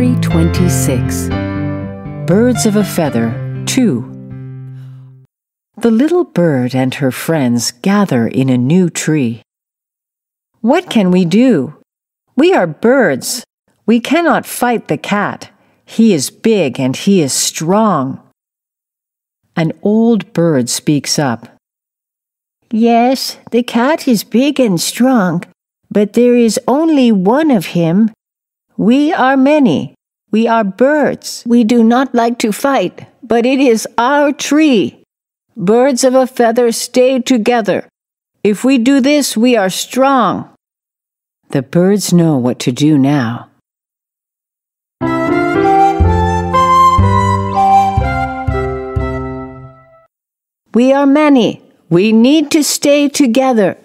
Story 26. Birds of a Feather 2. The little bird and her friends gather in a new tree. What can we do? We are birds. We cannot fight the cat. He is big and he is strong. An old bird speaks up. Yes, the cat is big and strong, but there is only one of him. We are many. We are birds. We do not like to fight, but it is our tree. Birds of a feather stay together. If we do this, we are strong. The birds know what to do now. We are many. We need to stay together.